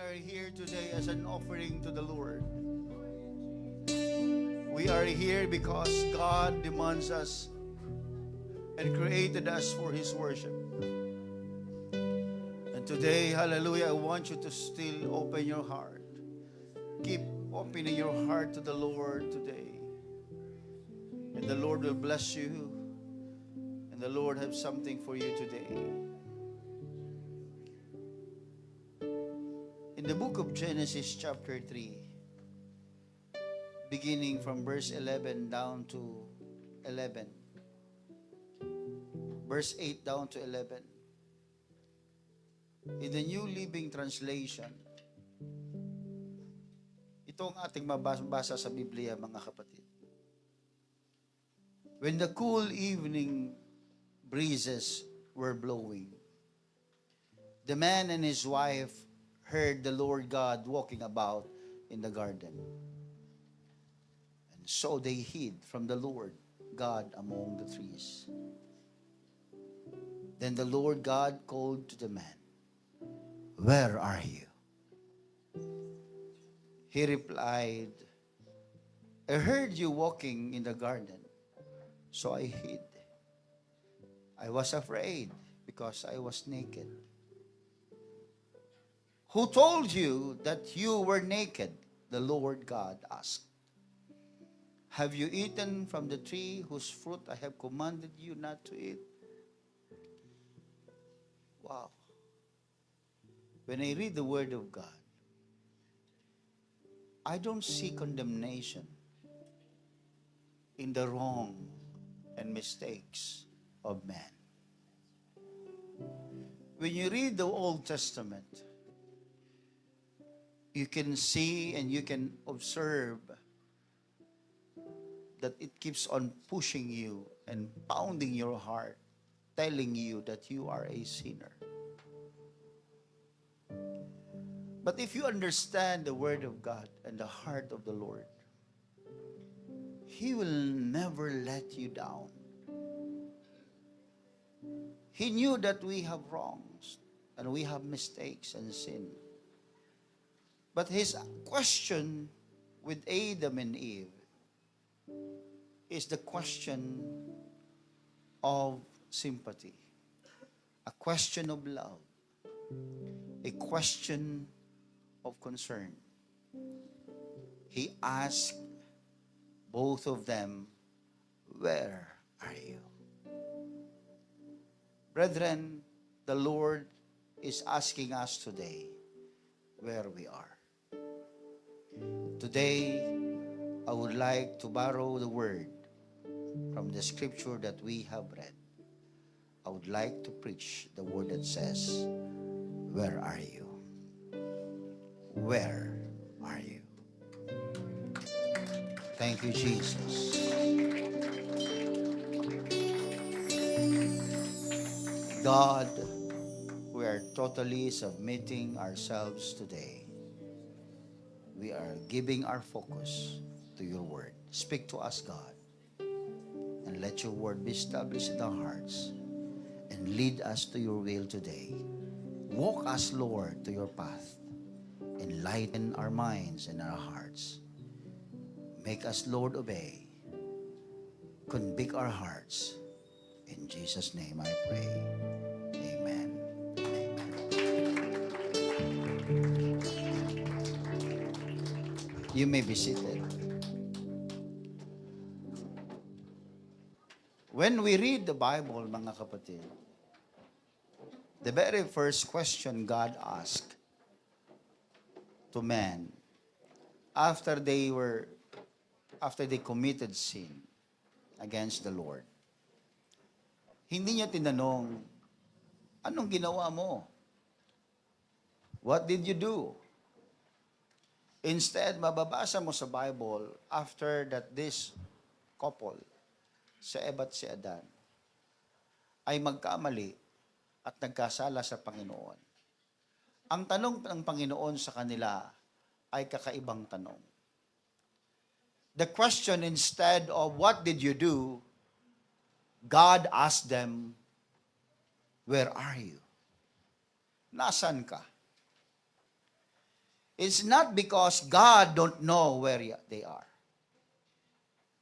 are here today as an offering to the Lord. We are here because God demands us and created us for His worship. And today, hallelujah, I want you to still open your heart. Keep opening your heart to the Lord today. And the Lord will bless you. And the Lord has something for you today. In the book of Genesis chapter 3, beginning from verse 11 down to 11, verse 8 down to 11, in the New Living Translation, ito ang ating mabasa sa Biblia, mga kapatid. When the cool evening breezes were blowing, the man and his wife heard the Lord God walking about in the garden. And so they hid from the Lord God among the trees. Then the Lord God called to the man, "Where are you?" He replied, "I heard you walking in the garden, so I hid. I was afraid because I was naked." "Who told you that you were naked?" the Lord God asked. "Have you eaten from the tree whose fruit I have commanded you not to eat?" Wow. When I read the Word of God, I don't see condemnation in the wrong and mistakes of man. When you read the Old Testament, you can see and you can observe that it keeps on pushing you and pounding your heart, telling you that you are a sinner. But if you understand the Word of God and the heart of the Lord, He will never let you down. He knew that we have wrongs and we have mistakes and sin. But His question with Adam and Eve is the question of sympathy, a question of love, a question of concern. He asked both of them, "Where are you?" Brethren, the Lord is asking us today where we are. Today, I would like to borrow the word from the scripture that we have read. I would like to preach the word that says, "Where are you? Where are you?" Thank you, Jesus. God, we are totally submitting ourselves today. We are giving our focus to your word. Speak to us, God, and let your word be established in our hearts and lead us to your will today. Walk us, Lord, to your path. Enlighten our minds and our hearts. Make us, Lord, obey. Convict our hearts. In Jesus' name I pray. Amen. Amen. You may be seated. When we read the Bible, mga kapatid, the very first question God asked to man after they committed sin against the Lord, hindi niya tinanong, "Anong ginawa mo? What did you do?" Instead, mababasa mo sa Bible, after that this couple, si Eva at si Adan, ay magkamali at nagkasala sa Panginoon. Ang tanong ng Panginoon sa kanila ay kakaibang tanong. The question, instead of "What did you do?" God asked them, "Where are you?" Nasaan ka? It's not because God don't know where they are.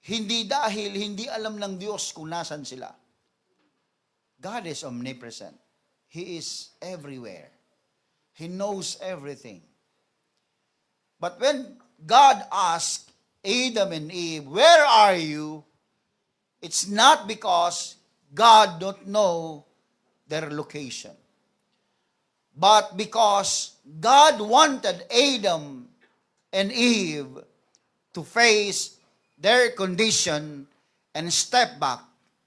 Hindi dahil hindi alam ng Diyos kung nasan sila. God is omnipresent. He is everywhere. He knows everything. But when God asked Adam and Eve, where are you? It's not because God don't know their location. But because God wanted Adam and Eve to face their condition and step back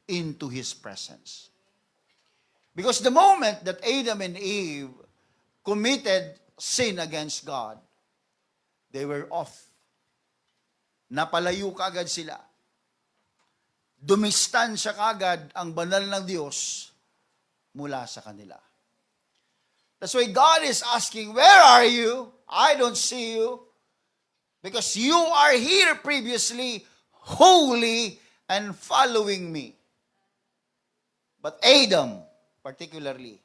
into His presence. Because the moment that Adam and Eve committed sin against God, they were off. Napalayo kagad sila. Dumistansya kagad ang banal ng Diyos mula sa kanila. That's why God is asking, where are you? I don't see you. Because you are here previously, holy and following me. But Adam, particularly,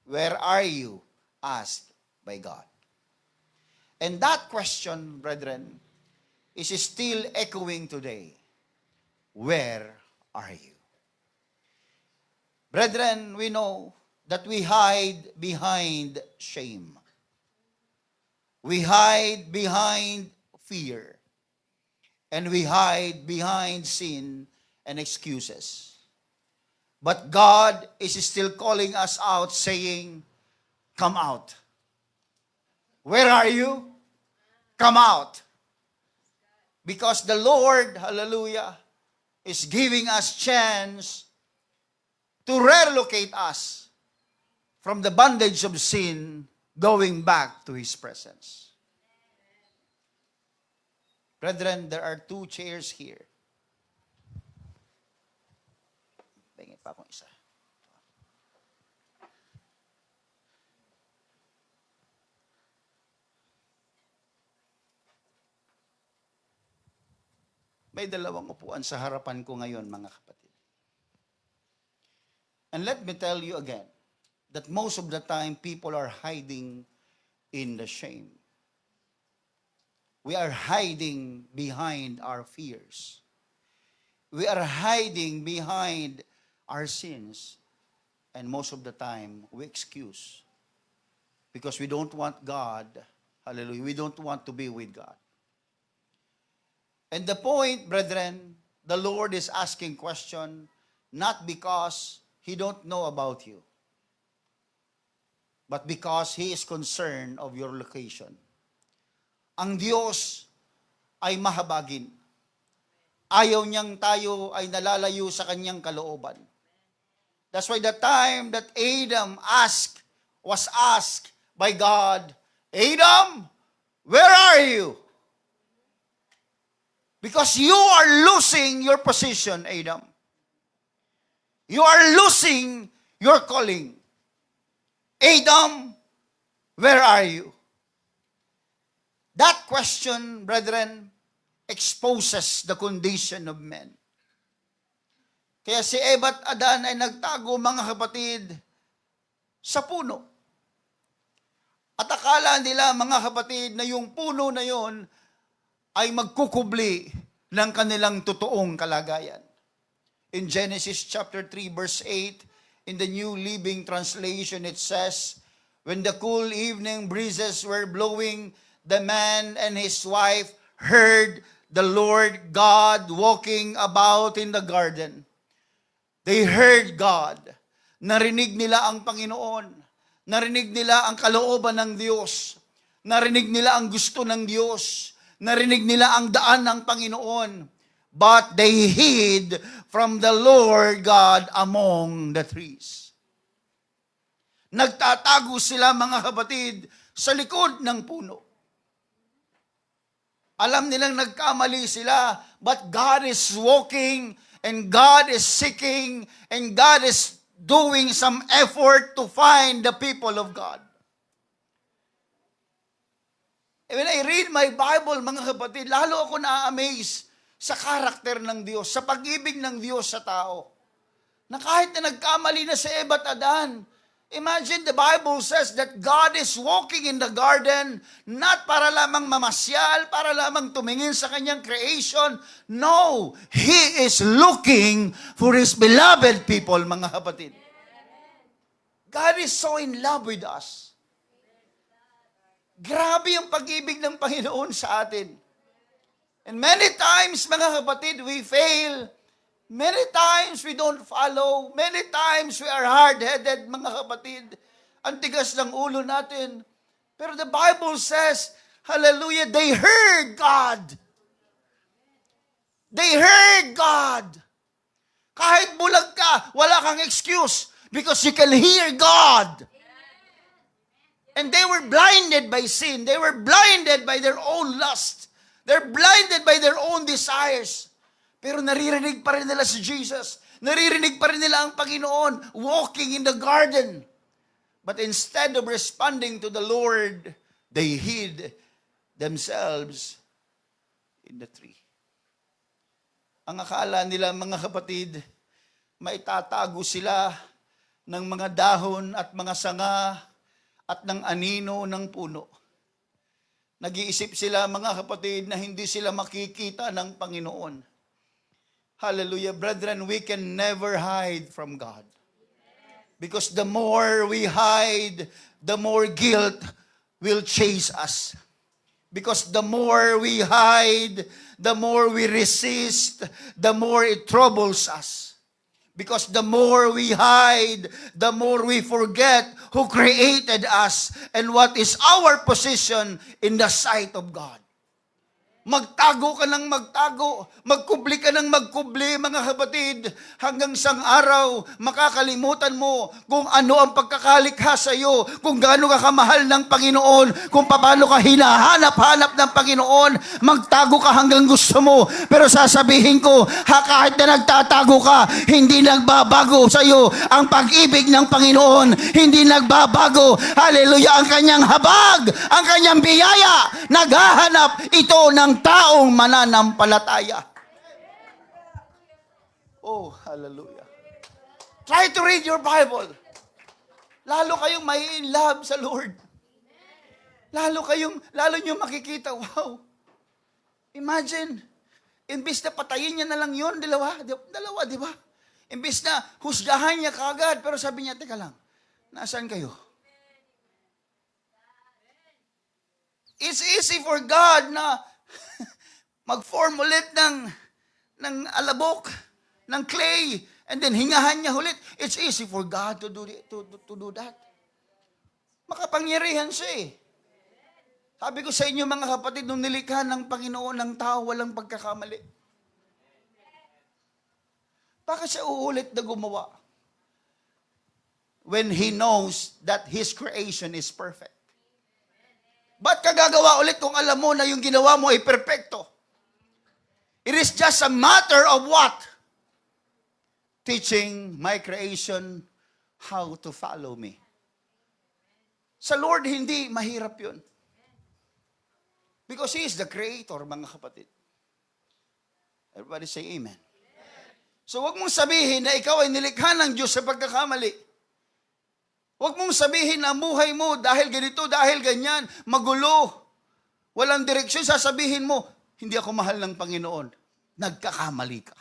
where are you? Asked by God. And that question, brethren, is still echoing today. Where are you? Brethren, we know that we hide behind shame. We hide behind fear. And we hide behind sin and excuses. But God is still calling us out, saying, come out. Where are you? Come out. Because the Lord, hallelujah, is giving us chance to relocate us from the bondage of sin, going back to His presence. Brethren, there are 2 chairs here. Tingin pa akong isa. May 2 upuan sa harapan ko ngayon, mga kapatid. And let me tell you again, that most of the time, people are hiding in the shame. We are hiding behind our fears. We are hiding behind our sins. And most of the time, we excuse. Because we don't want God, hallelujah, we don't want to be with God. And the point, brethren, the Lord is asking question, not because He don't know about you, but because He is concerned of your location. Ang Diyos ay mahabagin. Ayaw niyang tayo ay nalalayo sa kanyang kalooban. That's why the time that Adam was asked by God, Adam, where are you? Because you are losing your position, Adam. You are losing your calling. Adam, where are you? That question, brethren, exposes the condition of men. Kaya si Eva at Adan ay nagtago, mga kapatid, sa puno. At akala nila, mga kapatid, na yung puno na yon ay magkukubli ng kanilang totoong kalagayan. In Genesis chapter 3, verse 8, in the New Living Translation, it says, when the cool evening breezes were blowing, the man and his wife heard the Lord God walking about in the garden. They heard God. Narinig nila ang Panginoon. Narinig nila ang kalooban ng Diyos. Narinig nila ang gusto ng Diyos. Narinig nila ang daan ng Panginoon. But they hid from the Lord God among the trees. Nagtatago sila, mga kapatid, sa likod ng puno. Alam nilang nagkamali sila, but God is walking, and God is seeking, and God is doing some effort to find the people of God. When I read my Bible, mga kapatid, lalo ako na-amaze sa karakter ng Diyos, sa pag-ibig ng Diyos sa tao. Na kahit na nagkamali na si Eva at Adan, Imagine the Bible says that God is walking in the garden not para lamang mamasyal, para lamang tumingin sa kanyang creation. No, He is looking for His beloved people, mga kapatid. God is so in love with us. Grabe yung pag-ibig ng Panginoon sa atin. And many times, mga kapatid, we fail. Many times we don't follow. Many times we are hard-headed, mga kapatid. Ang tigas ng ulo natin. Pero the Bible says, hallelujah, they heard God. They heard God. Kahit bulag ka, wala kang excuse because you can hear God. And they were blinded by sin. They were blinded by their own lust. They're blinded by their own desires. Pero naririnig pa rin nila si Jesus. Naririnig pa rin nila ang Panginoon walking in the garden. But instead of responding to the Lord, they hid themselves in the tree. Ang akala nila, mga kapatid, maitatago sila ng mga dahon at mga sanga at ng anino ng puno. Nag-iisip sila, mga kapatid, na hindi sila makikita ng Panginoon. Hallelujah. Brethren, we can never hide from God. Because the more we hide, the more guilt will chase us. Because the more we hide, the more we resist, the more it troubles us. Because the more we hide, the more we forget who created us and what is our position in the sight of God. Magtago ka ng magtago, magkubli ka ng magkubli, mga kapatid, hanggang isang araw, makakalimutan mo kung ano ang pagkakalikha sa iyo, kung gaano ka kamahal ng Panginoon, kung paano ka hinahanap-hanap ng Panginoon, magtago ka hanggang gusto mo. Pero sasabihin ko, kahit na nagtatago ka, hindi nagbabago sa iyo ang pag-ibig ng Panginoon, hindi nagbabago, hallelujah, ang kanyang habag, ang kanyang biyaya, naghahanap ito ng taong mananampalataya. Oh, hallelujah. Try to read your Bible. Lalo kayong may in love sa Lord. Lalo nyo makikita, wow. Imagine, imbis na patayin niya na lang yun, dalawa, di ba? Imbis na husgahan niya kagad, pero sabi niya, teka lang, nasaan kayo? It's easy for God na mag-form ulit ng alabok, ng clay, and then hingahan niya ulit. It's easy for God to do that. Makapangyarihan siya eh. Sabi ko sa inyo, mga kapatid, nung nilikha ng Panginoon ng tao, walang pagkakamali. Bakit siya uulit na gumawa? When He knows that His creation is perfect. Ba't ka gagawa ulit kung alam mo na yung ginawa mo ay perfecto? It is just a matter of what? Teaching my creation how to follow me. Sa Lord, hindi mahirap yun. Because He is the Creator, mga kapatid. Everybody say amen. So wag mong sabihin na ikaw ay nilikha ng Diyos sa pagkakamali. Wag mong sabihin na buhay mo dahil ganito, dahil ganyan, magulo, walang direksyon. Sasabihin mo, hindi ako mahal ng Panginoon. Nagkakamali ka.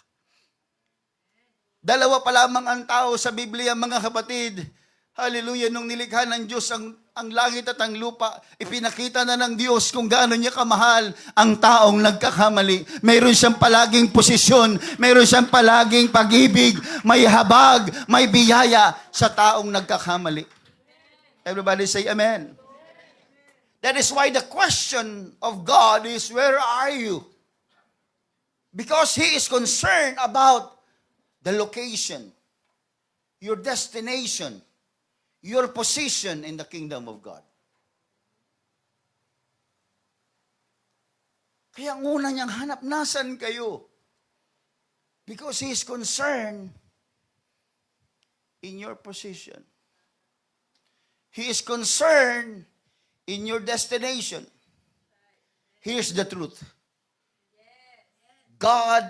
Dalawa pa lamang ang tao sa Biblia, mga kapatid. Hallelujah, nung nilikha ng Diyos ang langit at ang lupa, ipinakita na ng Diyos kung gaano niya kamahal ang taong nagkakamali. Mayroon siyang palaging posisyon, mayroon siyang palaging pag-ibig, may habag, may biyaya sa taong nagkakamali. Everybody say amen. That is why the question of God is, where are you? Because He is concerned about the location, your destination, your position in the kingdom of God. Kaya ang una niyang hanap, nasan kayo? Because He is concerned in your position. He is concerned in your destination. Here's the truth. God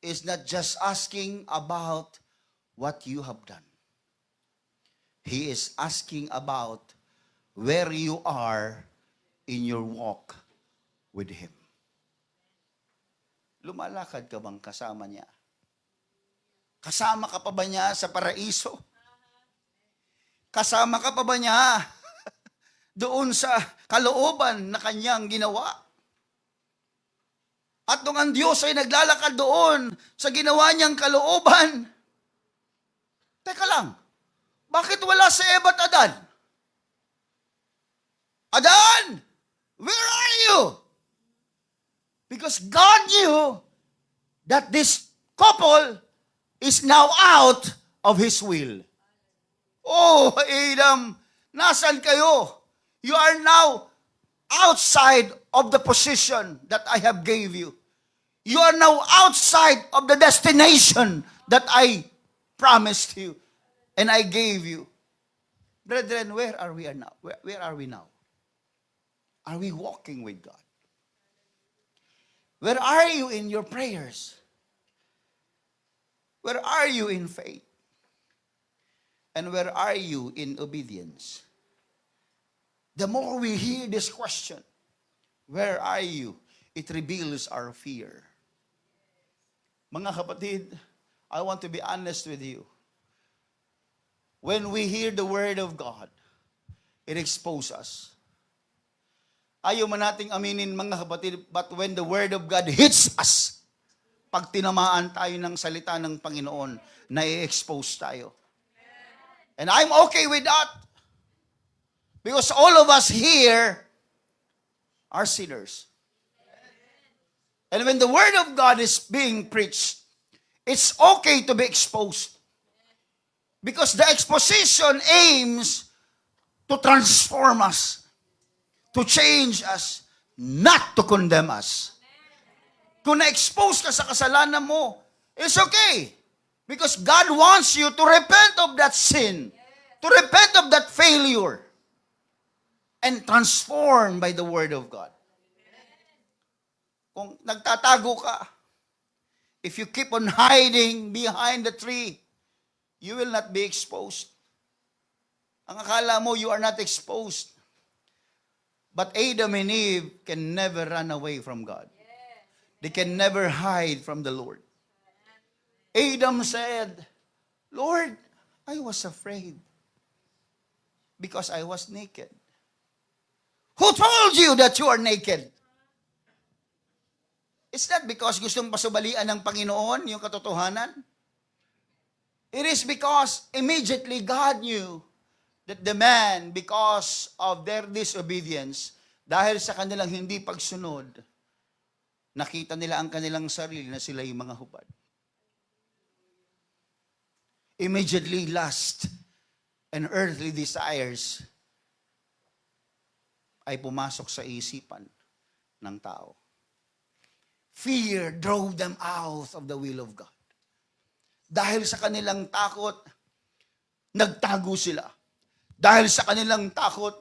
is not just asking about what you have done. He is asking about where you are in your walk with Him. Lumalakad ka bang kasama niya? Kasama ka pa ba niya sa paraiso? Kasama ka pa ba niya doon sa kalooban na kanyang ginawa? At nung ang Diyos ay naglalakad doon sa ginawa niyang kalooban, teka lang, bakit wala si Eva at Adan? Adan, where are you? Because God knew that this couple is now out of His will. Oh, Adam, nasan kayo? You are now outside of the position that I have gave you. You are now outside of the destination that I promised you and I gave you. Brethren, where are we now? Where are we now? Are we walking with God? Where are you in your prayers? Where are you in faith? And where are you in obedience? The more we hear this question, where are you? It reveals our fear. Mga kapatid, I want to be honest with you. When we hear the Word of God, it exposes us. Ayaw man nating aminin, mga kapatid, but when the Word of God hits us, pag tinamaan tayo ng salita ng Panginoon, na-expose tayo. And I'm okay with that. Because all of us here are sinners. And when the Word of God is being preached, it's okay to be exposed. Because the exposition aims to transform us, to change us, not to condemn us. Kung na-expose ka sa kasalanan mo, it's okay. Because God wants you to repent of that sin, to repent of that failure, and transformed by the Word of God. Kung nagtatago ka, if you keep on hiding behind the tree, you will not be exposed. Ang akala mo, you are not exposed. But Adam and Eve can never run away from God. They can never hide from the Lord. Adam said, Lord, I was afraid because I was naked. Who told you that you are naked? It's not because gustong pasubalian ng Panginoon yung katotohanan. It is because immediately God knew that the man, because of their disobedience, dahil sa kanilang hindi pagsunod, nakita nila ang kanilang sarili na sila yung mga hubad. Immediately lust and earthly desires ay pumasok sa isipan ng tao. Fear drove them out of the will of God. Dahil sa kanilang takot, nagtago sila. Dahil sa kanilang takot,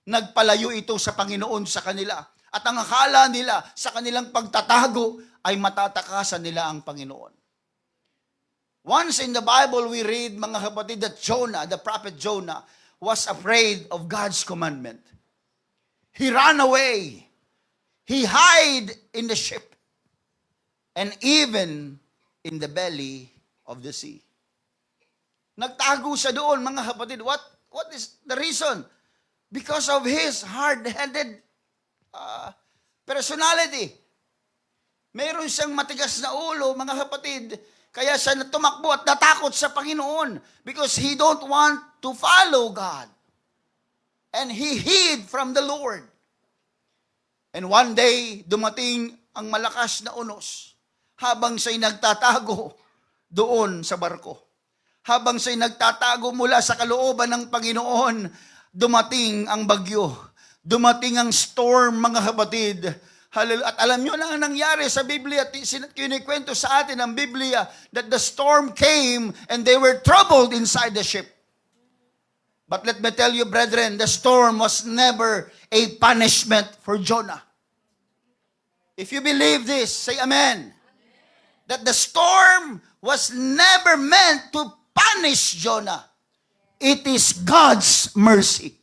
nagpalayo ito sa Panginoon sa kanila. At ang akala nila sa kanilang pagtatago ay matatakasan nila ang Panginoon. Once in the Bible we read, mga kapatid, that Jonah, the prophet Jonah, was afraid of God's commandment. He ran away. He hid in the ship. And even in the belly of the sea. Nagtago siya doon, mga kapatid. What is the reason? Because of his hard-headed personality. Mayroon siyang matigas na ulo, mga kapatid. Kaya siya tumakbo at natakot sa Panginoon. Because he don't want to follow God. And he hid from the Lord. And one day, dumating ang malakas na unos. Habang siya'y nagtatago doon sa barko. Habang siya'y nagtatago mula sa kalooban ng Panginoon, dumating ang bagyo. Dumating ang storm, mga kapatid. At alam nyo na ang nangyari sa Biblia, kinikwento sa atin ang Biblia, that the storm came and they were troubled inside the ship. But let me tell you, brethren, the storm was never a punishment for Jonah. If you believe this, say amen. That the storm was never meant to punish Jonah. It is God's mercy.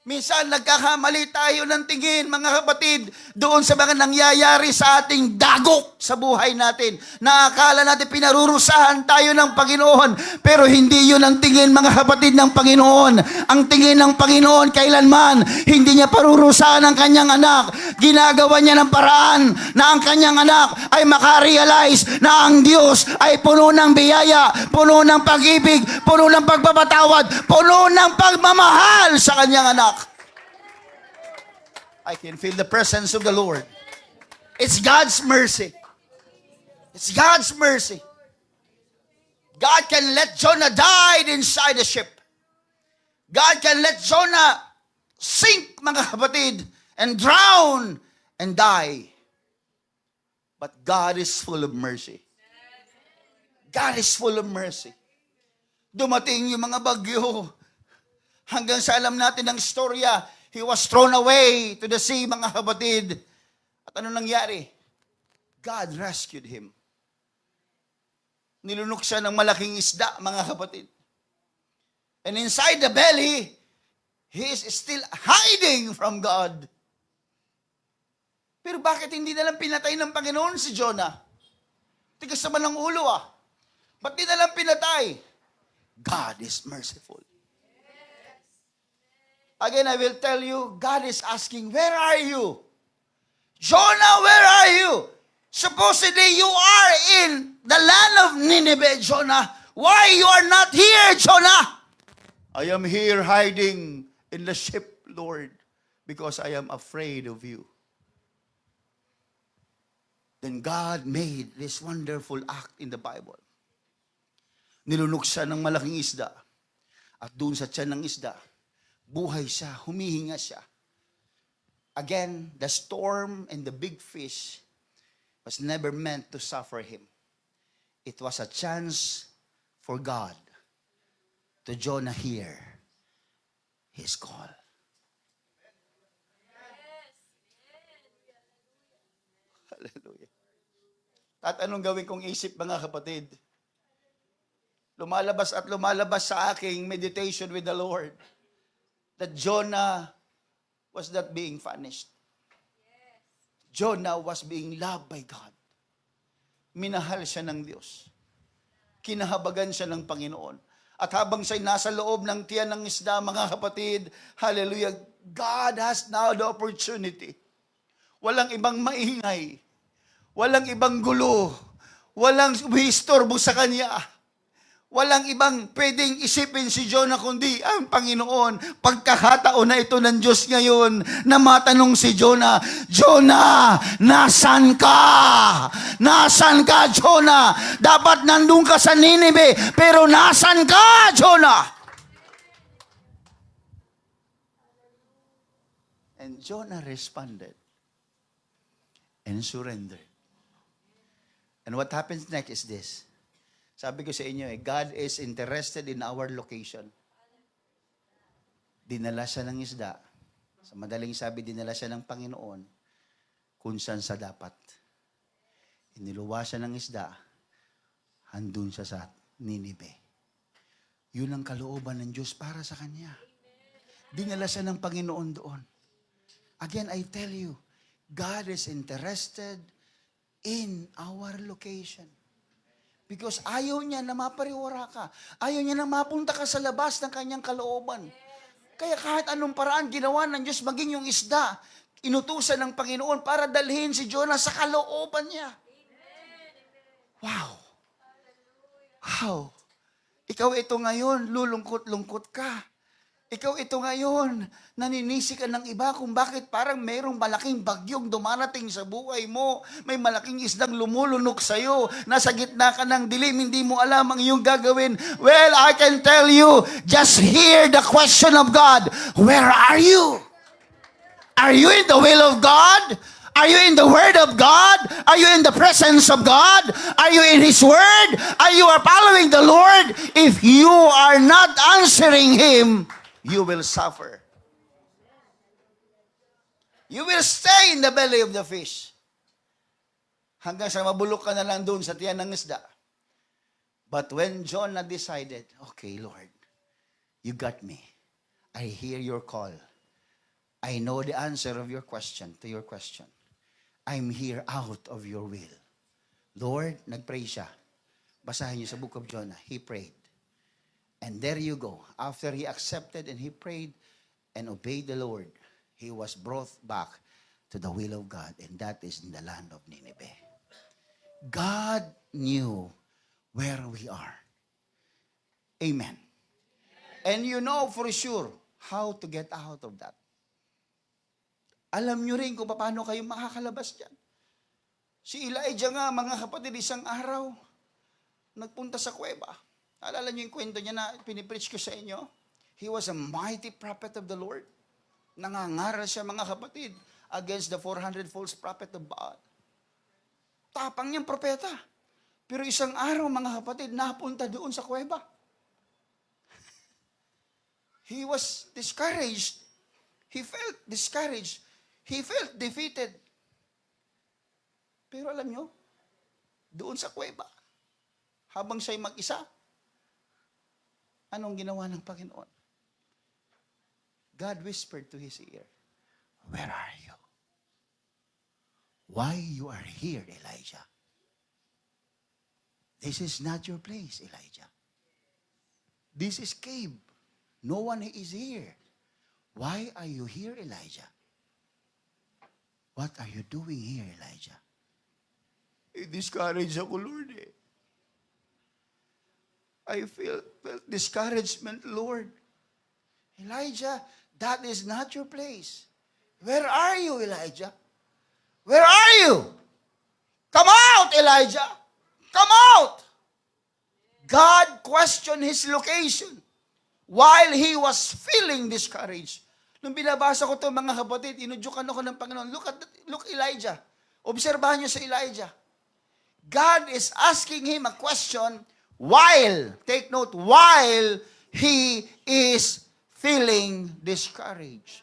Minsan nagkakamali tayo ng tingin, mga kapatid, doon sa mga nangyayari sa ating dagok sa buhay natin. Naakala natin pinarurusahan tayo ng Panginoon, pero hindi yun ang tingin, mga kapatid, ng Panginoon. Ang tingin ng Panginoon kailanman, hindi niya parurusahan ang kanyang anak. Ginagawa niya ng paraan na ang kanyang anak ay makarealize na ang Diyos ay puno ng biyaya, puno ng pag-ibig, puno ng pagpapatawad, puno ng pagmamahal sa kanyang anak. I can feel the presence of the Lord. It's God's mercy. It's God's mercy. God can let Jonah die inside the ship. God can let Jonah sink, mga kapatid, and drown and die. But God is full of mercy. God is full of mercy. Dumating yung mga bagyo. Hanggang sa alam natin ang storya, he was thrown away to the sea, mga kapatid. At ano nangyari? God rescued him. Nilunok siya ng malaking isda, mga kapatid. And inside the belly, he is still hiding from God. Pero bakit hindi nalang pinatay ng Panginoon si Jonah? Tigas naman ng ulo Ba't di nalang pinatay? God is merciful. Again, I will tell you, God is asking, where are you? Jonah, where are you? Supposedly, you are in the land of Nineveh, Jonah. Why you are not here, Jonah? I am here hiding in the ship, Lord, because I am afraid of you. Then God made this wonderful act in the Bible. Nilunok siya ng malaking isda. At doon sa tiyan ng isda, buhay siya, humihinga siya. Again, the storm and the big fish was never meant to suffer him. It was a chance for God to Jonah hear his call. Hallelujah. At anong gawin kong isip, mga kapatid? Lumalabas at lumalabas sa aking meditation with the Lord that Jonah was not being punished. Jonah was being loved by God. Minahal siya ng Diyos. Kinahabagan siya ng Panginoon. At habang siya'y nasa loob ng tiyan ng isda, mga kapatid, hallelujah, God has now the opportunity. Walang ibang maingay. Walang ibang gulo. Walang umistorbo sa kanya. Walang ibang pwedeng isipin si Jonah kundi ang Panginoon. Pagkakataon na ito ng Diyos ngayon na matanong si Jonah, Jonah, nasan ka? Nasan ka, Jonah? Dapat nandun ka sa Nineveh, pero nasan ka, Jonah? And Jonah responded and surrendered. And what happens next is this. Sabi ko sa inyo, God is interested in our location. Dinala siya ng isda. Sa madaling sabi, dinala siya ng Panginoon kung saan sa dapat. Iniluwa siya ng isda, handun siya sa Nineveh. Yun ang kalooban ng Diyos para sa kanya. Dinala siya ng Panginoon doon. Again, I tell you, God is interested in our location. Because ayaw niya na mapariwara ka. Ayaw niya na mapunta ka sa labas ng kanyang kalooban. Kaya kahit anong paraan ginawa ng Diyos, maging yung isda, inutusan ng Panginoon para dalhin si Jonah sa kalooban niya. Wow. Wow. Ikaw ito ngayon, lulungkot-lungkot ka. Ikaw ito ngayon, naninisi ka ng iba kung bakit parang mayroong malaking bagyong dumarating sa buhay mo. May malaking isdang lumulunok sa'yo. Nasa gitna ka ng dilim, hindi mo alam ang iyong gagawin. Well, I can tell you, just hear the question of God. Where are you? Are you in the will of God? Are you in the Word of God? Are you in the presence of God? Are you in His Word? Are you following the Lord? If you are not answering Him, you will suffer. You will stay in the belly of the fish. Hanggang sa mabulok ka na lang doon sa tiyan ng isda. But when Jonah decided, okay, Lord, You got me. I hear your call. I know the answer of your question, to your question. I'm here out of your will. Lord, nagpray siya. Basahin niyo sa book of Jonah. He prayed. And there you go. After he accepted and he prayed and obeyed the Lord, he was brought back to the will of God. And that is in the land of Nineveh. God knew where we are. Amen. And you know for sure how to get out of that. Alam nyo rin kung paano kayo makakalabas dyan. Si Elijah nga, mga kapatid, isang araw, nagpunta sa kuweba. Alala nyo yung kwento niya na pinipreach ko sa inyo? He was a mighty prophet of the Lord. Nangangaral siya, mga kapatid, against the 400 false prophet of Baal. Tapang niyang propeta. Pero isang araw, mga kapatid, napunta doon sa kuweba. He was discouraged. He felt discouraged. He felt defeated. Pero alam nyo, doon sa kuweba, habang siya'y mag-isa, anong ginawa ng Panginoon? God whispered to his ear, "Where are you? Why you are here, Elijah? This is not your place, Elijah. This is cave. No one is here. Why are you here, Elijah? What are you doing here, Elijah?" Discouraged ako, Lord. I felt discouragement, Lord. Elijah, that is not your place. Where are you, Elijah? Where are you? Come out, Elijah. Come out. God questioned his location while he was feeling discouraged. Nung binabasa ko ito, mga kapatid, inudyukan ako ng Panginoon. Look Elijah. Obserbahan niyo sa Elijah. God is asking him a question while, take note, while he is feeling discouraged.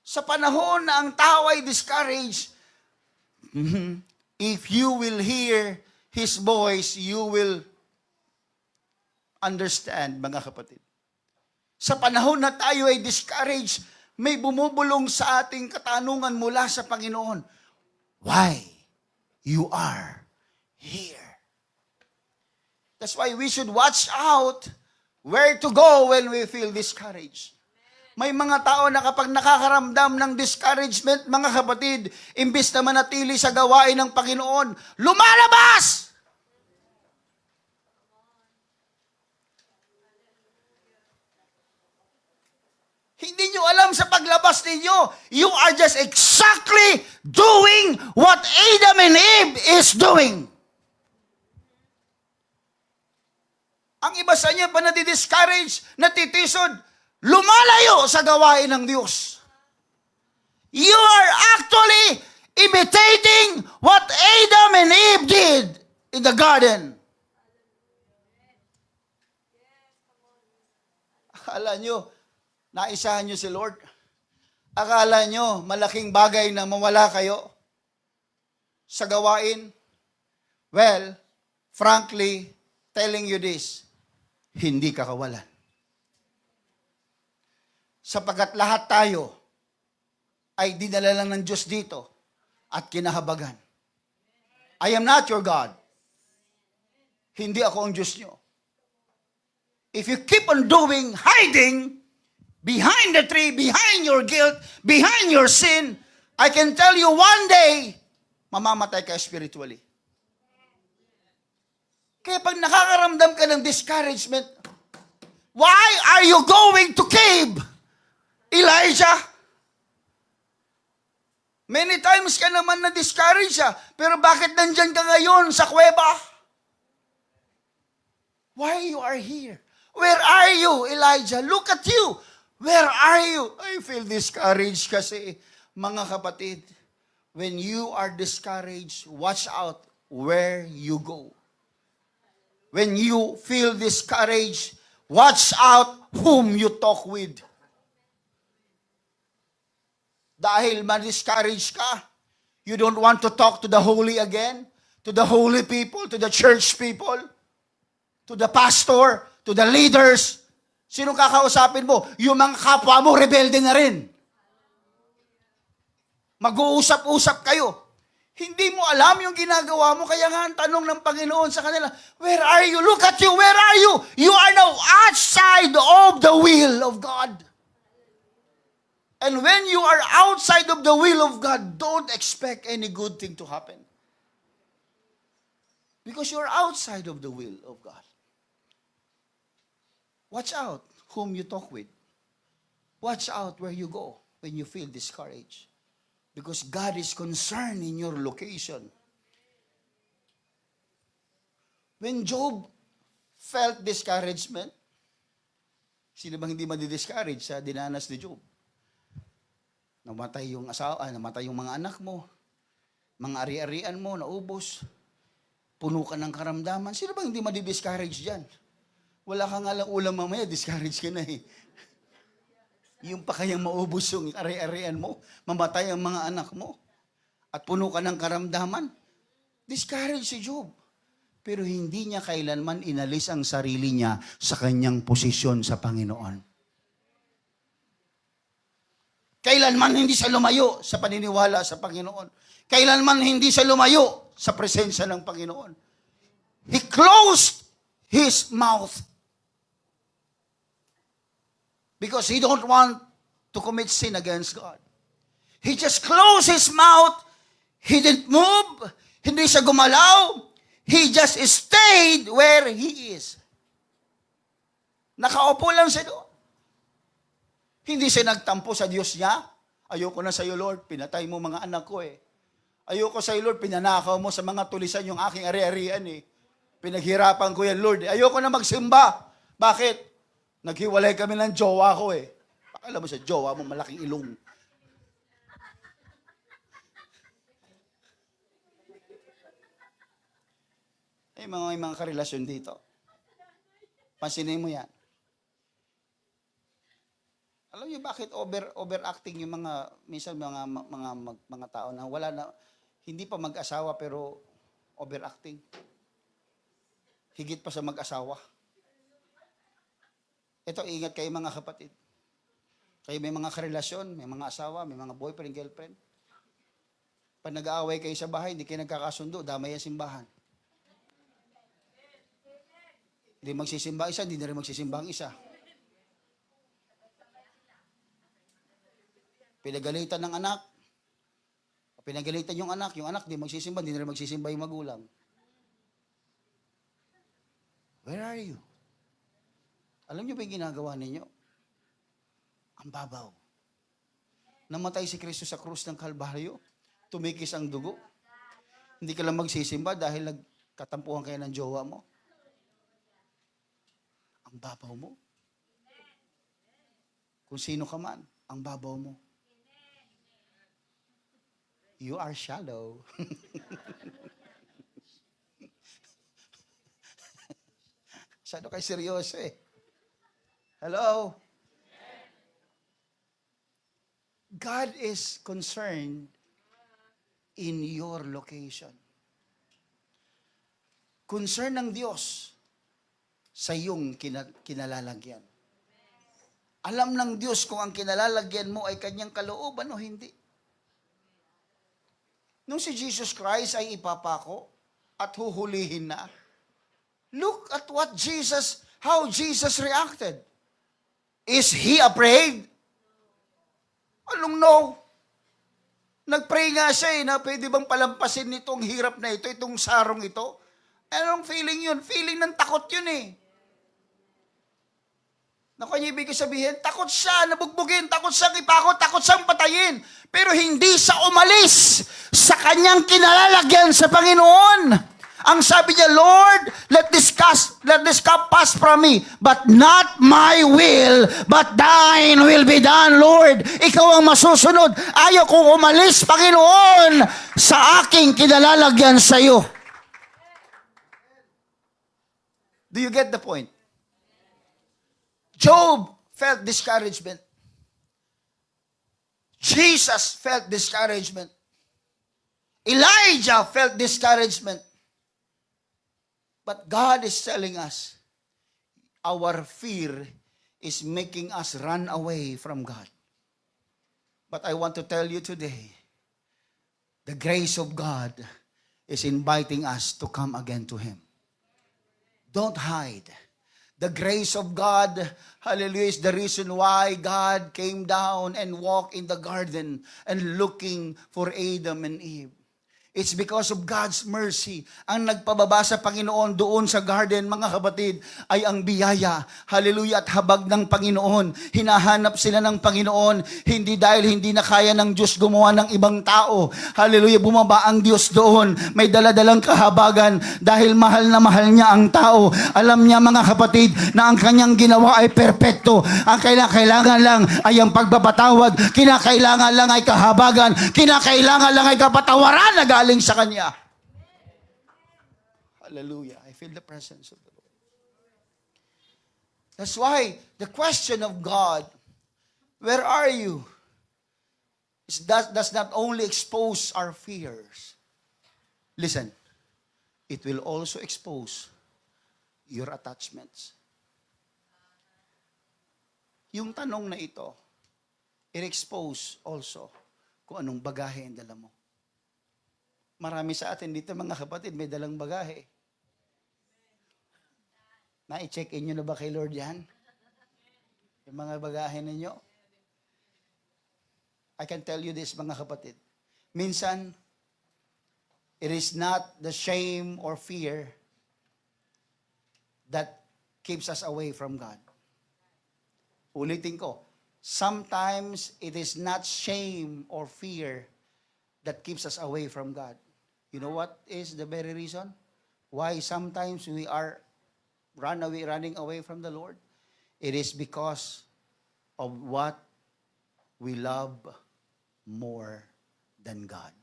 Sa panahon na ang tao ay discouraged, if you will hear his voice, you will understand, mga kapatid. Sa panahon na tayo ay discouraged, may bumubulong sa ating katanungan mula sa Panginoon. Why you are here? That's why we should watch out where to go when we feel discouraged. May mga tao na kapag nakakaramdam ng discouragement, mga kapatid, imbis na manatili sa gawain ng Panginoon, lumalabas! Hindi nyo alam sa paglabas ninyo, you are just exactly doing what Adam and Eve is doing. Ang iba sa inyo pa nadi-discourage, natitisod, lumalayo sa gawain ng Diyos. You are actually imitating what Adam and Eve did in the garden. Akala nyo, naisahan nyo si Lord. Akala nyo, malaking bagay na mawala kayo sa gawain. Well, frankly, telling you this, hindi ka kawalan. Sapagkat lahat tayo ay dinala lang ng Diyos dito at kinahabagan. I am not your God. Hindi ako ang Diyos nyo. If you keep on hiding behind the tree, behind your guilt, behind your sin, I can tell you one day, mamamatay ka spiritually. Kaya pag nakakaramdam ka ng discouragement, why are you going to cave, Elijah? Many times ka naman na-discourage pero bakit nandyan ka ngayon sa kuweba? Why you are here? Where are you, Elijah? Look at you. Where are you? I feel discouraged kasi, mga kapatid, when you are discouraged, watch out where you go. When you feel discouraged, watch out whom you talk with. Dahil ma-discourage ka, you don't want to talk to the holy again, to the holy people, to the church people, to the pastor, to the leaders. Sino kakausapin mo? Yung mga kapwa mo, rebelde na rin. Mag-uusap-usap kayo. Hindi mo alam yung ginagawa mo, kaya nga ang tanong ng Panginoon sa kanila, where are you? Look at you, where are you? You are now outside of the will of God. And when you are outside of the will of God, don't expect any good thing to happen. Because you're outside of the will of God. Watch out whom you talk with. Watch out where you go when you feel discouraged. Because God is concerned in your location. When Job felt discouragement, sino bang hindi madi-discourage sa dinanas ni Job? Namatay yung asawa, namatay yung mga anak mo, mga ari-arian mo, naubos, puno ka ng karamdaman. Sino bang hindi madi-discourage dyan? Wala ka nga lang ulam mamaya, discourage ka na eh. Yung pa kayang maubos yung ari-arian mo, mamatay ang mga anak mo, at puno ka ng karamdaman. Discourage si Job. Pero hindi niya kailanman inalis ang sarili niya sa kanyang posisyon sa Panginoon. Kailanman hindi siya lumayo sa paniniwala sa Panginoon. Kailanman hindi siya lumayo sa presensya ng Panginoon. He closed his mouth. Because he don't want to commit sin against God. He just closed his mouth. He didn't move. Hindi siya gumalaw. He just stayed where he is. Nakaupo lang siya doon. Hindi siya nagtampo sa Diyos niya. Ayoko na sa iyo, Lord. Pinatay mo mga anak ko eh. Ayoko sa iyo, Lord. Pinanakaw mo sa mga tulisan yung aking ari-arian eh. Pinaghirapan ko yan, Lord. Ayoko na magsimba. Bakit? Naghiwalay kami ng jowa ko eh. Pakala mo sa jowa mo, malaking ilong. May mga karelasyon dito. Pansinin mo yan. Alam niyo bakit overacting yung mga minsan mga tao na wala na hindi pa mag-asawa pero overacting. Higit pa sa mag-asawa. Ito, ingat kayo mga kapatid. Kayo may mga karelasyon, may mga asawa, may mga boyfriend, girlfriend. Pag nag-aaway kayo sa bahay, hindi kayo nagkakasundo, damay ang simbahan. Hindi magsisimba isa, hindi na rin magsisimba ang isa. Pinagalitan ng anak, pinagalitan yung anak di magsisimba, hindi na rin magsisimba yung magulang. Where are you? Alam niyo ba yung ginagawa ninyo? Ang babaw. Namatay si Kristo sa krus ng Kalbaryo, tumikis ang dugo. Hindi ka lang magsisimba dahil nagkatampuhan kayo ng jowa mo. Ang babaw mo. Kung sino ka man, ang babaw mo. You are shallow. Masyado kayo seryoso eh. Hello? God is concerned in your location. Concern ng Diyos sa iyong kinalalagyan. Alam ng Diyos kung ang kinalalagyan mo ay kanyang kalooban o hindi. Nung si Jesus Christ ay ipapako at huhulihin na, look at how Jesus reacted. Is he afraid? Anong no? Nagpray nga siya na pwede bang palampasin nitong hirap na ito, itong sarong ito. Anong feeling yun? Feeling ng takot yun eh. Naku, niya ibig sabihin, takot siya nabugbugin, takot siyang ipakot, takot siyang patayin. Pero hindi siya umalis sa kanyang kinalalagyan sa Panginoon. Ang sabi niya, Lord, let this cup pass from me, but not my will, but thine will be done, Lord. Ikaw ang masusunod. Ayaw kong umalis, Panginoon, sa aking kinalalagyan sa iyo. Do you get the point? Job felt discouragement. Jesus felt discouragement. Elijah felt discouragement. But God is telling us, our fear is making us run away from God. But I want to tell you today, the grace of God is inviting us to come again to Him. Don't hide. The grace of God, hallelujah, is the reason why God came down and walked in the garden and looking for Adam and Eve. It's because of God's mercy. Ang nagpababa sa Panginoon doon sa garden, mga kapatid, ay ang biyaya. Hallelujah, at habag ng Panginoon. Hinahanap sila ng Panginoon, hindi dahil hindi na kaya ng Diyos gumawa ng ibang tao. Hallelujah, bumaba ang Diyos doon. May daladalang kahabagan dahil mahal na mahal niya ang tao. Alam niya, mga kapatid, na ang kanyang ginawa ay perpekto. Ang kailangan lang ay ang pagpapatawad. Kinakailangan lang ay kahabagan. Kinakailangan lang ay kapatawaran na galing sa Kanya. Hallelujah. I feel the presence of the Lord. That's why the question of God, where are you? Does not only expose our fears. Listen, it will also expose your attachments. Yung tanong na ito, it-expose also kung anong bagahe ang dala mo. Marami sa atin dito, mga kapatid, may dalang bagahe. Na-check-in nyo na ba kay Lord yan? Yung mga bagahe ninyo? I can tell you this, mga kapatid. Minsan, it is not the shame or fear that keeps us away from God. Ulitin ko, sometimes it is not shame or fear that keeps us away from God. You know what is the very reason why sometimes we are running away from the Lord? It is because of what we love more than God.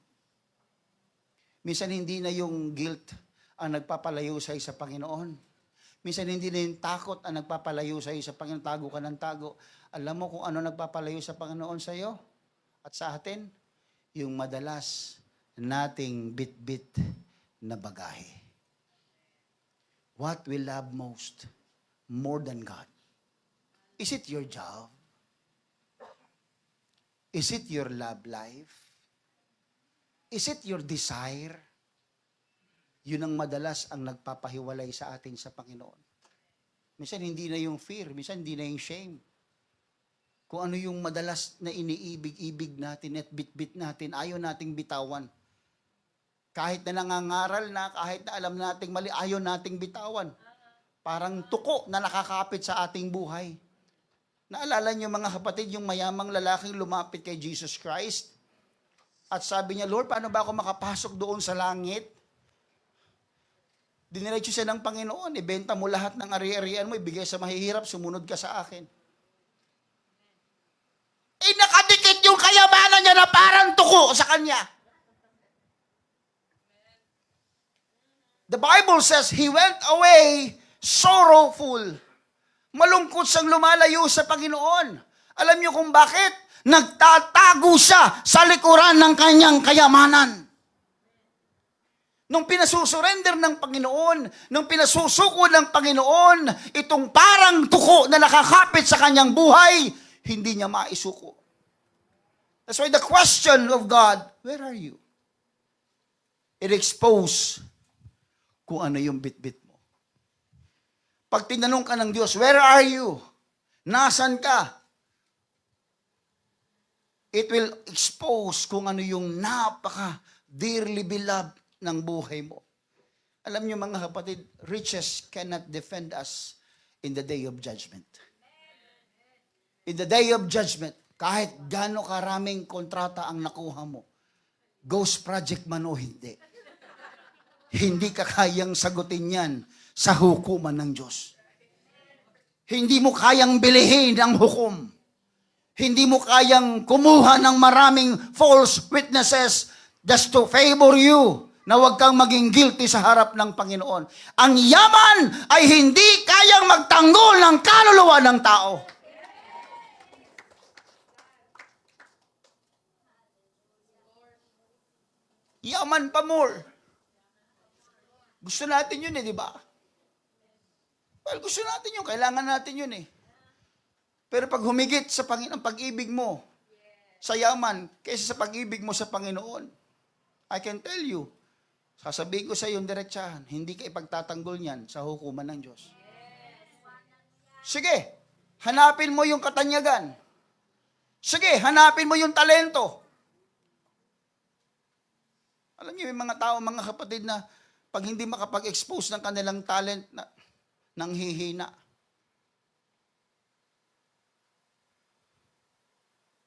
Minsan hindi na yung guilt ang nagpapalayo sa'yo sa Panginoon. Minsan hindi na yung takot ang nagpapalayo sa'yo sa Panginoon. Tago ka ng tago. Alam mo kung ano nagpapalayo sa Panginoon sa'yo at sa atin? Yung madalas nating bit-bit na bagahe. What we love most, more than God? Is it your job? Is it your love life? Is it your desire? Yun ang madalas ang nagpapahiwalay sa atin sa Panginoon. Minsan hindi na yung fear, minsan hindi na yung shame. Kung ano yung madalas na iniibig-ibig natin at bit-bit natin, ayaw nating bitawan. Kahit na nangangaral na, kahit na alam nating mali, ayaw nating bitawan. Parang tuko na nakakapit sa ating buhay. Naalala niyo, mga kapatid, yung mayamang lalaking lumapit kay Jesus Christ at sabi niya, Lord, paano ba ako makapasok doon sa langit? Diniretso siya ng Panginoon, ibenta mo lahat ng ari-arian mo, ibigay sa mahihirap, sumunod ka sa akin. Nakadikit yung kayamanan niya na parang tuko sa kanya. The Bible says, he went away sorrowful. Malungkot siyang lumalayo sa Panginoon. Alam niyo kung bakit? Nagtatago siya sa likuran ng kanyang kayamanan. Nung pinasusurrender ng Panginoon, nung pinasusuko ng Panginoon, itong parang tuko na nakakapit sa kanyang buhay, hindi niya maisuko. That's why the question of God, where are you? It exposes kung ano yung bit-bit mo. Pag tinanong ka ng Diyos, where are you? Nasaan ka? It will expose kung ano yung dearly beloved ng buhay mo. Alam niyo, mga kapatid, riches cannot defend us in the day of judgment. In the day of judgment, kahit gaano karaming kontrata ang nakuha mo, ghost project man o hindi, hindi ka kayang sagutin yan sa hukuman ng Diyos. Hindi mo kayang bilihin ang hukom. Hindi mo kayang kumuha ng maraming false witnesses just to favor you na huwag kang maging guilty sa harap ng Panginoon. Ang yaman ay hindi kayang magtanggol ng kaluluwa ng tao. Yaman pa more. Gusto natin yun di ba? Well, gusto natin yun. Kailangan natin yun eh. Pero pag humigit sa Panginoon, pag-ibig mo sa yaman, kaysa sa pag-ibig mo sa Panginoon, I can tell you, sasabihin ko sa iyo diretsahan, hindi ka ipagtatanggol niyan sa hukuman ng Diyos. Sige, hanapin mo yung katanyagan. Sige, hanapin mo yung talento. Alam niyo, yung mga tao, mga kapatid na pag hindi makapag-expose ng kanilang talent, nanghihina.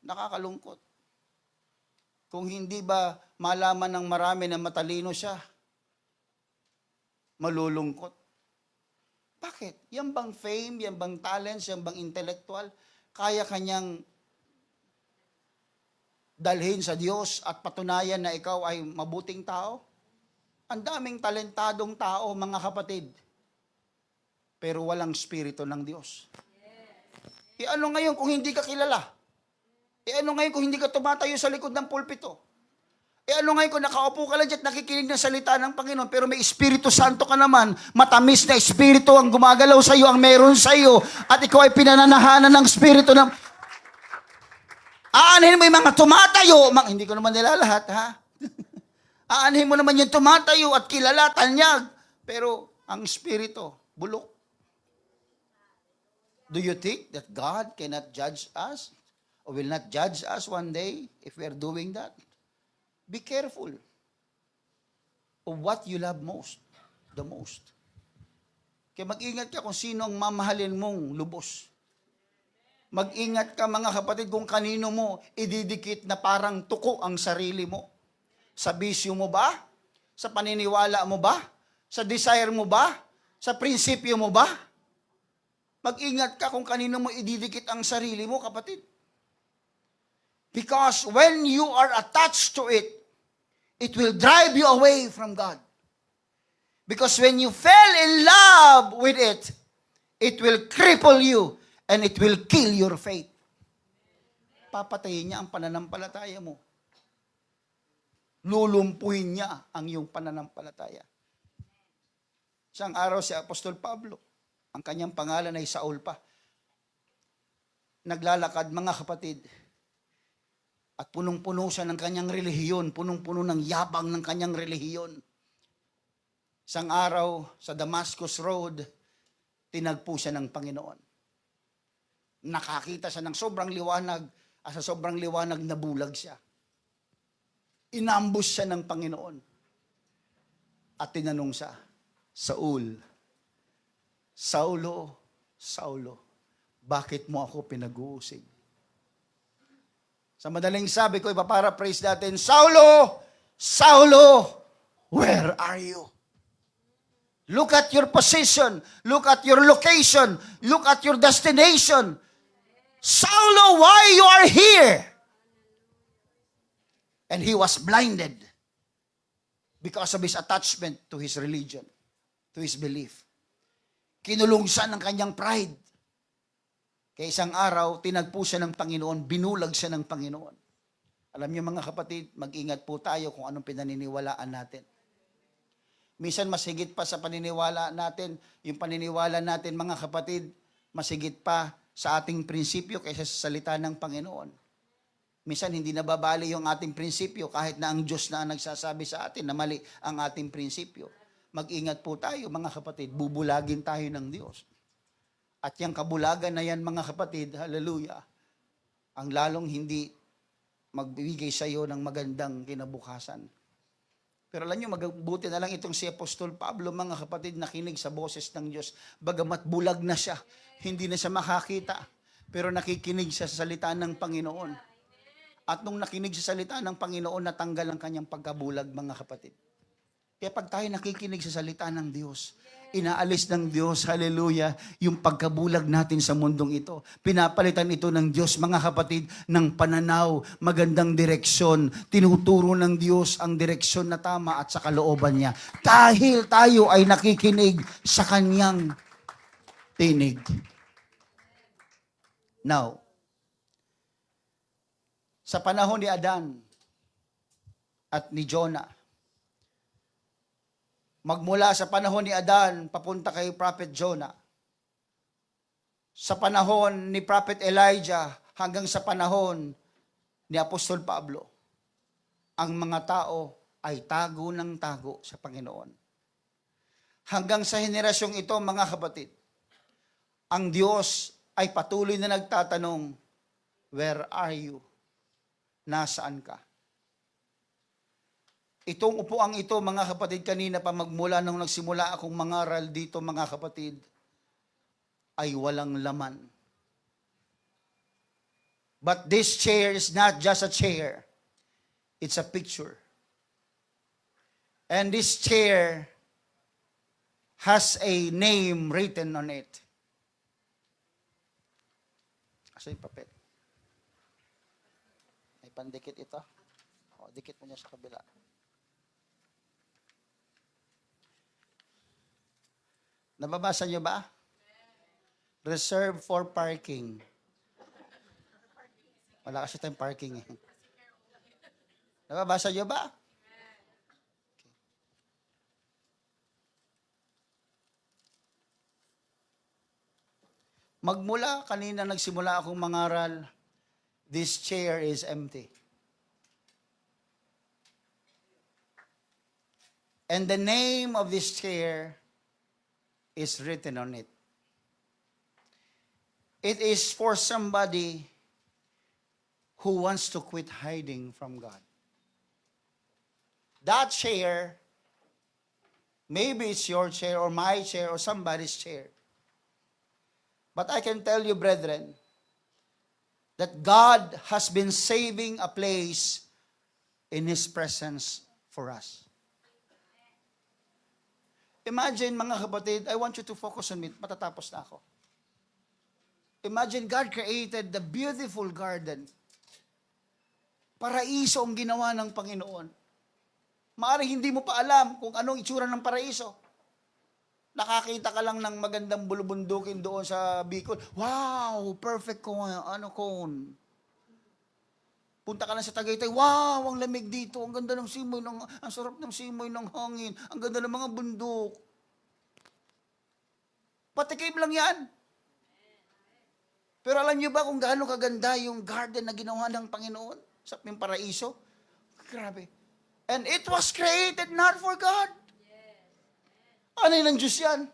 Nakakalungkot. Kung hindi ba malaman ng marami na matalino siya, malulungkot. Bakit? Yan bang fame, yan bang talents, yan bang intellectual, kaya kanyang dalhin sa Diyos at patunayan na ikaw ay mabuting tao? Ang daming talentadong tao, mga kapatid, pero walang spirito ng Diyos. E ano ngayon kung hindi ka kilala? E ano ngayon kung hindi ka tumatayo sa likod ng pulpito? E ano ngayon kung nakaupo ka lang dyan at nakikinig ng salita ng Panginoon, pero may Espiritu Santo ka naman, matamis na Espiritu ang gumagalaw sa iyo, ang meron sa iyo, at ikaw ay pinananahanan ng Espiritu ng... Aanhin mo yung mga tumatayo, hindi ko naman nila lahat, ha? Aanhin mo naman yung tumatayo at kilala, tanyag, pero ang Espiritu, bulok. Do you think that God cannot judge us? Or will not judge us one day if we are doing that? Be careful of what you love most, the most. Kaya mag-ingat ka kung sino ang mamahalin mong lubos. Mag-ingat ka mga kapatid kung kanino mo ididikit na parang tuko ang sarili mo. Sa bisyo mo ba? Sa paniniwala mo ba? Sa desire mo ba? Sa prinsipyo mo ba? Mag-ingat ka kung kanino mo ididikit ang sarili mo, kapatid. Because when you are attached to it, it will drive you away from God. Because when you fell in love with it, it will cripple you and it will kill your faith. Papatayin niya ang pananampalataya mo. Lulumpuhin niya ang iyong pananampalataya. Isang araw si Apostol Pablo, ang kanyang pangalan ay Saul pa. Naglalakad, mga kapatid, at punong-puno siya ng kanyang relihiyon, punong-puno ng yabang ng kanyang relihiyon. Isang araw sa Damascus Road, tinagpo siya ng Panginoon. Nakakita siya ng sobrang liwanag, at sa sobrang liwanag nabulag siya. Inambush siya ng Panginoon. At tinanong siya, Saul, Saulo, Saulo, bakit mo ako pinag-uusig? Sa madaling sabi ko, ipaparaphrase natin, Saulo, Saulo, where are you? Look at your position. Look at your location. Look at your destination. Saulo, why you are here? And he was blinded because of his attachment to his religion, to his belief. Kinulong siya ng kanyang pride. Kaya isang araw, tinagpo siya ng Panginoon, binulag siya ng Panginoon. Alam niyo mga kapatid, mag-ingat po tayo kung anong pinaniniwalaan natin. Minsan mas higit pa sa paniniwala natin, yung paniniwala natin mga kapatid, mas higit pa sa ating prinsipyo kaysa sa salita ng Panginoon. Minsan hindi nababali yung ating prinsipyo kahit na ang Diyos na ang nagsasabi sa atin na mali ang ating prinsipyo. Mag-ingat po tayo mga kapatid, bubulagin tayo ng Diyos. At yung kabulagan na yan, mga kapatid, hallelujah, ang lalong hindi magbibigay sa iyo ng magandang kinabukasan. Pero alam nyo, magbuti na lang itong si Apostol Pablo, mga kapatid, nakinig sa boses ng Diyos. Bagamat bulag na siya, hindi na siya makakita, pero nakikinig siya sa salita ng Panginoon. At nung nakinig sa salita ng Panginoon, natanggal ang kanyang pagkabulag, mga kapatid. Kaya pag tayo nakikinig sa salita ng Diyos, inaalis ng Diyos, hallelujah, yung pagkabulag natin sa mundong ito. Pinapalitan ito ng Diyos, mga kapatid, ng pananaw, magandang direksyon. Tinuturo ng Diyos ang direksyon na tama at sa kalooban niya. Dahil tayo ay nakikinig sa kanyang tinig. Now, sa panahon ni Adan at ni Jonah, magmula sa panahon ni Adan, papunta kay Prophet Jonah, sa panahon ni Prophet Elijah hanggang sa panahon ni Apostol Pablo, ang mga tao ay tago ng tago sa Panginoon. Hanggang sa henerasyong ito, mga kapatid, ang Diyos ay patuloy na nagtatanong, where are you? Nasaan ka? Itong upuang ito, mga kapatid, kanina pa magmula nung nagsimula akong mangaral dito, mga kapatid, ay walang laman. But this chair is not just a chair. It's a picture. And this chair has a name written on it. Asa yung papel? May pandikit ito. O, dikit mo niya sa kabila. Nababasa niyo ba? Reserved for parking. Wala kasi tayong parking eh. Nababasa niyo ba? Okay. Magmula kanina nagsimula akong mangaral, this chair is empty. And the name of this chair is written on it. It is for somebody who wants to quit hiding from God. That chair, maybe it's your chair or my chair or somebody's chair. But I can tell you, brethren, that God has been saving a place in His presence for us. Imagine, mga kapatid, I want you to focus on me. Matatapos na ako. Imagine God created the beautiful garden. Paraiso ang ginawa ng Panginoon. Maaring hindi mo pa alam kung anong itsura ng paraiso. Nakakita ka lang ng magandang bulubundukin doon sa Bicol. Wow, perfect cone. Cone. Punta ka lang sa Tagaytay. Wow, ang lamig dito. Ang ganda ng simoy, ang sarap ng simoy ng hangin. Ang ganda ng mga bundok. Patikim lang yan. Pero alam niyo ba kung gaano kaganda yung garden na ginawa ng Panginoon sa yung paraiso? Grabe. And it was created not for God. Ano yun ng Diyos yan?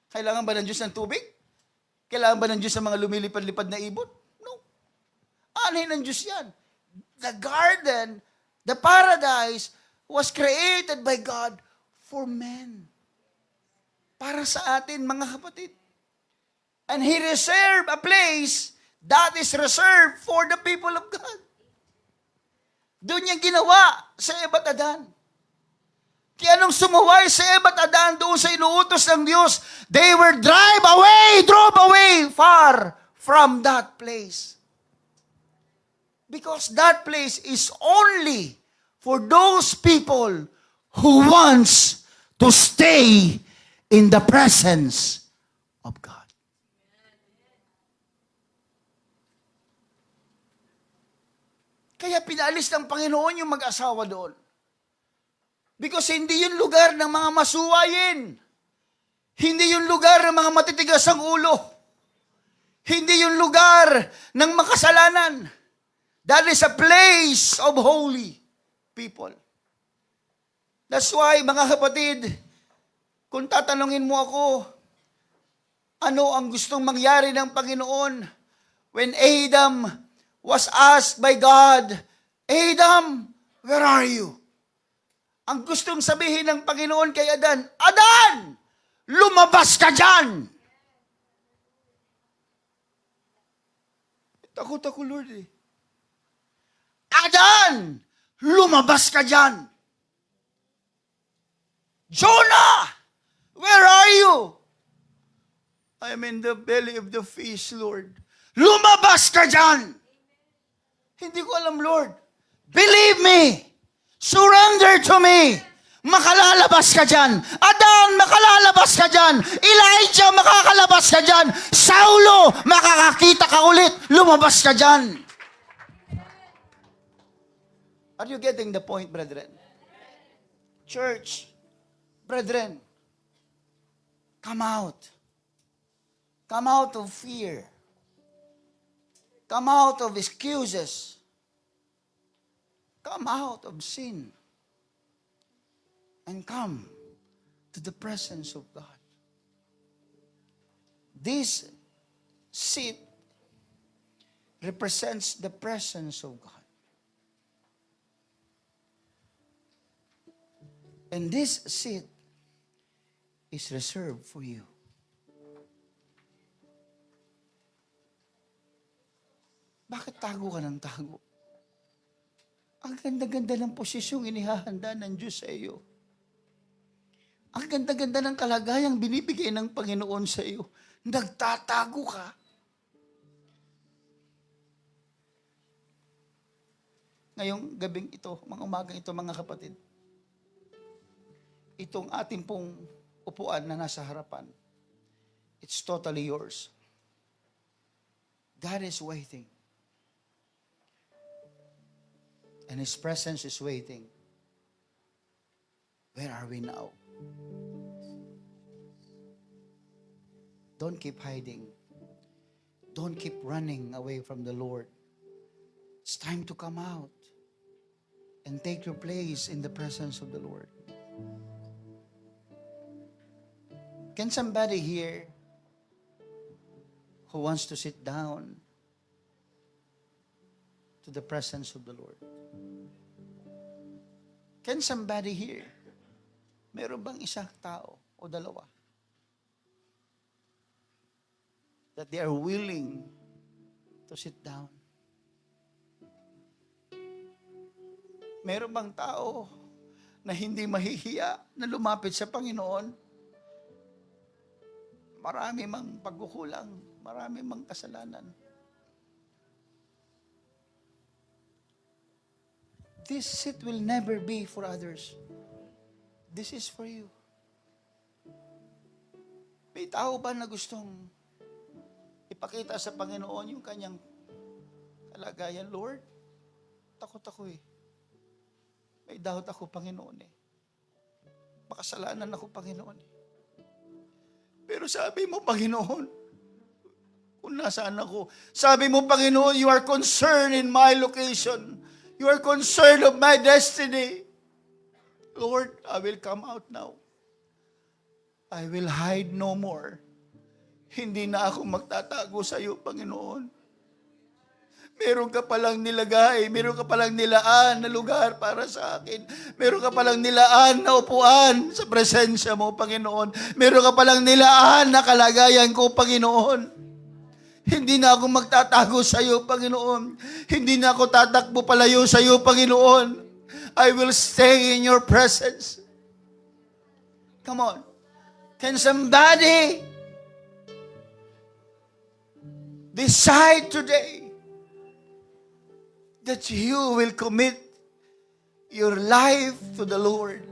Kailangan ba ng Diyos ng tubig? Kailangan ba ng Diyos ng mga lumilipad-lipad na ibon? No. Ano yun ng Diyos yan? The garden, the paradise, was created by God for men. Para sa atin, mga kapatid. And He reserved a place that is reserved for the people of God. Doon niya ginawa sa Eva at Adan. Kaya nung sumuway sa Eva at Adan doon sa inuutos ng Diyos, they were drove away far from that place. Because that place is only for those people who wants to stay in the presence of God. Kaya pinaalis ng Panginoon yung mag-asawa doon. Because hindi yung lugar ng mga masuwayin. Hindi yung lugar ng mga matitigas ang ulo. Hindi yung lugar ng makasalanan. That is a place of holy people. That's why, mga kapatid, kung tatanungin mo ako, ano ang gustong mangyari ng Panginoon when Adam was asked by God, Adam, where are you? Ang gustong sabihin ng Panginoon kay Adan, Adan, lumabas ka dyan! Takot ako, Lord eh. Adan, lumabas ka dyan! Jonah, where are you? I'm in the belly of the fish, Lord. Lumabas ka dyan! Hindi ko alam, Lord. Believe me. Surrender to me. Makalalabas ka dyan. Adan, makalalabas ka dyan. Elijah, makakalabas ka dyan. Saulo, makakakita ka ulit. Lumabas ka dyan. Are you getting the point, brethren? Church, brethren, come out. Come out of fear. Come out of excuses. Come out of sin. And come to the presence of God. This seat represents the presence of God. And this seat is reserved for you. Bakit tago ka ng tago? Ang ganda-ganda ng posisyong inihahanda ng Diyos sa iyo. Ang ganda-ganda ng kalagayang binibigay ng Panginoon sa iyo. Nagtatago ka. Ngayong gabing ito, mga umagang ito, mga kapatid, itong ating pong upuan na nasa harapan, it's totally yours. God is waiting. And His presence is waiting. Where are we now? Don't keep hiding. Don't keep running away from the Lord. It's time to come out and take your place in the presence of the Lord. Can somebody here who wants to sit down to the presence of the Lord? Can somebody here, meron bang isang tao o dalawa that they are willing to sit down? Meron bang tao na hindi mahihiya na lumapit sa Panginoon? Marami mang pagkukulang, marami mang kasalanan. This seat will never be for others. This is for you. May tao ba na gustong ipakita sa Panginoon yung kanyang kalagayan? Lord, takot ako eh. May doubt ako, Panginoon eh. Makasalanan ako, Panginoon eh. Pero sabi mo, Panginoon, kung nasaan ako, sabi mo, Panginoon, you are concerned in my location. You are concerned of my destiny. Lord, I will come out now. I will hide no more. Hindi na ako magtatago sa iyo, Panginoon. Meron ka palang nilagay, meron ka palang nilaan na lugar para sa akin. Meron ka palang nilaan na upuan sa presensya mo, Panginoon. Meron ka palang nilaan na kalagayan ko, Panginoon. Hindi na ako magtatago sa iyo, Panginoon. Hindi na ako tatakbo palayo sa iyo, Panginoon. I will stay in your presence. Come on. Can somebody decide today that you will commit your life to the Lord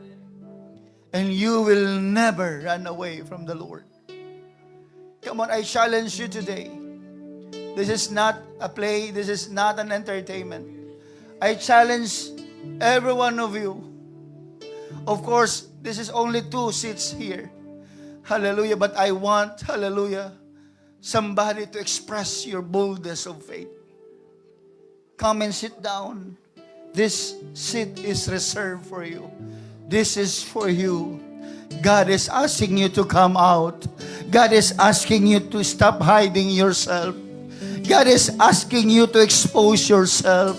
and you will never run away from the Lord? Come on, I challenge you today. This is not a play. This is not an entertainment. I challenge every one of you. Of course, this is only 2 seats here. Hallelujah. But I want, hallelujah, somebody to express your boldness of faith. Come and sit down. This seat is reserved for you. This is for you. God is asking you to come out. God is asking you to stop hiding yourself. God is asking you to expose yourself.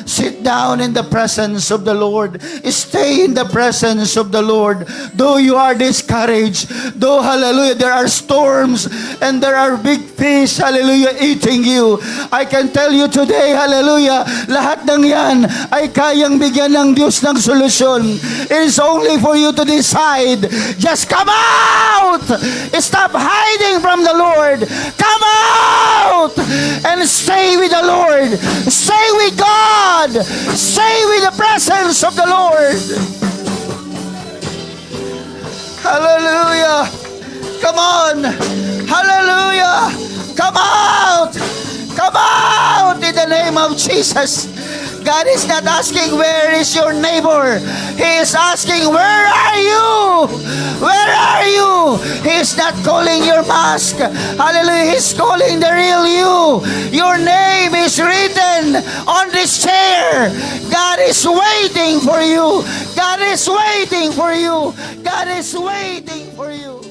Sit down in the presence of the Lord. Stay in the presence of the Lord. Though you are discouraged, though, hallelujah, there are storms and there are big fish, hallelujah, eating you, I can tell you today, hallelujah, lahat ng yan ay kayang bigyan ng Diyos ng solusyon. It is only for you to decide. Just come out! Stop hiding from the Lord. Come out! And stay with the Lord. Stay with God. Stay with the presence of the Lord. Hallelujah. Come on. Hallelujah. Come out. Come out in the name of Jesus. God is not asking, where is your neighbor? He is asking, where are you? Where are you? He is not calling your mask. Hallelujah. He's calling the real you. Your name is written on this chair. God is waiting for you. God is waiting for you. God is waiting for you.